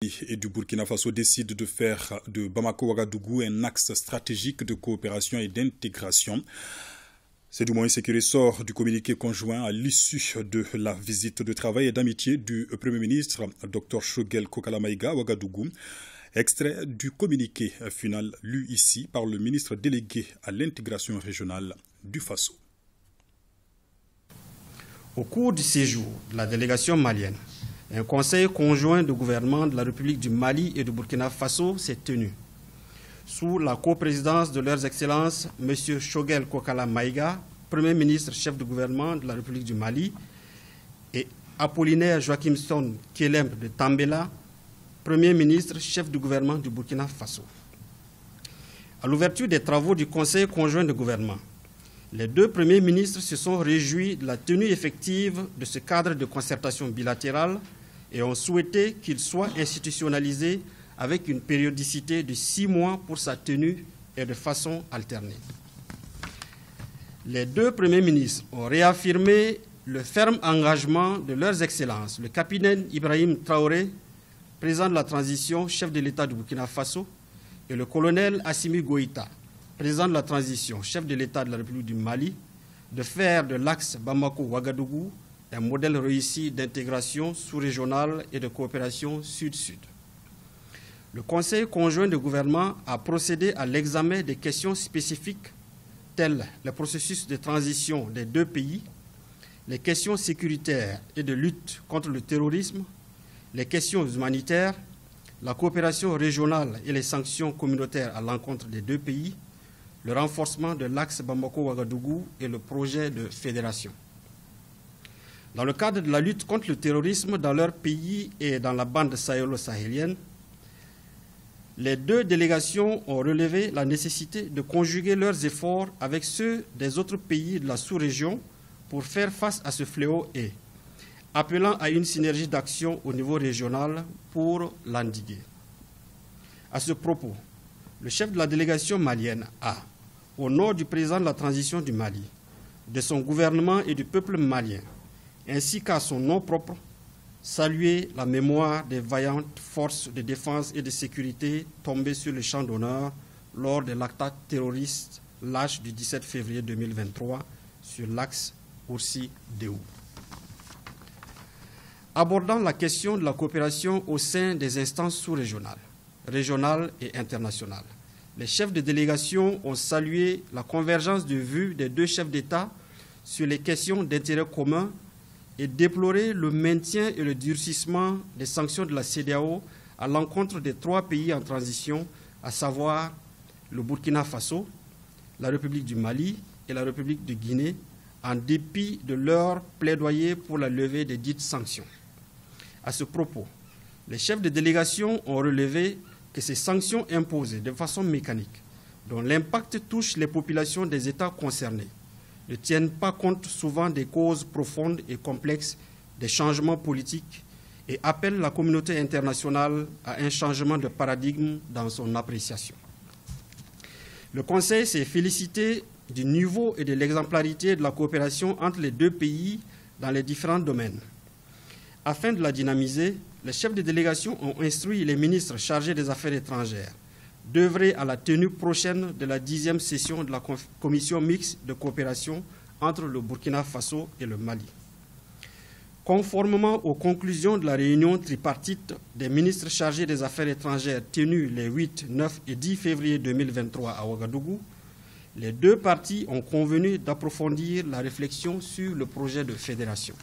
Et du Burkina Faso décide de faire de Bamako-Ouagadougou un axe stratégique de coopération et d'intégration. C'est du moins ce qui ressort du communiqué conjoint à l'issue de la visite de travail et d'amitié du Premier ministre Dr Choguel Kokala Maïga à Ouagadougou. Extrait du communiqué final lu ici par le ministre délégué à l'intégration régionale du Faso. Au cours du séjour de la délégation malienne, un conseil conjoint de gouvernement de la République du Mali et du Burkina Faso s'est tenu. Sous la coprésidence de leurs excellences, M. Choguel Kokala Maïga, Premier ministre chef de gouvernement de la République du Mali, et Apollinaire Joachimson Kelem de Tambela, Premier ministre chef de gouvernement du Burkina Faso. À l'ouverture des travaux du Conseil conjoint de gouvernement, les deux premiers ministres se sont réjouis de la tenue effective de ce cadre de concertation bilatérale et ont souhaité qu'il soit institutionnalisé avec une périodicité de 6 mois pour sa tenue et de façon alternée. Les deux premiers ministres ont réaffirmé le ferme engagement de leurs excellences, le capitaine Ibrahim Traoré, président de la transition, chef de l'État du Burkina Faso, et le colonel Assimi Goïta, président de la transition, chef de l'État de la République du Mali, de faire de l'axe Bamako-Ouagadougou un modèle réussi d'intégration sous-régionale et de coopération sud-sud. Le Conseil conjoint de gouvernement a procédé à l'examen des questions spécifiques telles le processus de transition des deux pays, les questions sécuritaires et de lutte contre le terrorisme, les questions humanitaires, la coopération régionale et les sanctions communautaires à l'encontre des deux pays, le renforcement de l'axe Bamako-Ouagadougou et le projet de fédération. Dans le cadre de la lutte contre le terrorisme dans leur pays et dans la bande sahélo-sahélienne, les deux délégations ont relevé la nécessité de conjuguer leurs efforts avec ceux des autres pays de la sous-région pour faire face à ce fléau et appelant à une synergie d'action au niveau régional pour l'endiguer. À ce propos, le chef de la délégation malienne a, au nom du président de la transition du Mali, de son gouvernement et du peuple malien, ainsi qu'à son nom propre, salué la mémoire des vaillantes forces de défense et de sécurité tombées sur le champ d'honneur lors de l'attaque terroriste lâche du 17 février 2023 sur l'axe Oursi-Déou. Abordant la question de la coopération au sein des instances sous-régionales, régionales et internationales, les chefs de délégation ont salué la convergence de vues des deux chefs d'État sur les questions d'intérêt commun et déploré le maintien et le durcissement des sanctions de la CEDEAO à l'encontre des 3 pays en transition, à savoir le Burkina Faso, la République du Mali et la République de Guinée, en dépit de leur plaidoyer pour la levée des dites sanctions. À ce propos, les chefs de délégation ont relevé que ces sanctions imposées de façon mécanique, dont l'impact touche les populations des États concernés, ne tiennent pas compte souvent des causes profondes et complexes des changements politiques et appellent la communauté internationale à un changement de paradigme dans son appréciation. Le Conseil s'est félicité du niveau et de l'exemplarité de la coopération entre les deux pays dans les différents domaines. Afin de la dynamiser, les chefs de délégation ont instruit les ministres chargés des Affaires étrangères d'œuvrer à la tenue prochaine de la 10e session de la commission mixte de coopération entre le Burkina Faso et le Mali. Conformément aux conclusions de la réunion tripartite des ministres chargés des Affaires étrangères tenue les 8, 9 et 10 février 2023 à Ouagadougou, les deux parties ont convenu d'approfondir la réflexion sur le projet de fédération.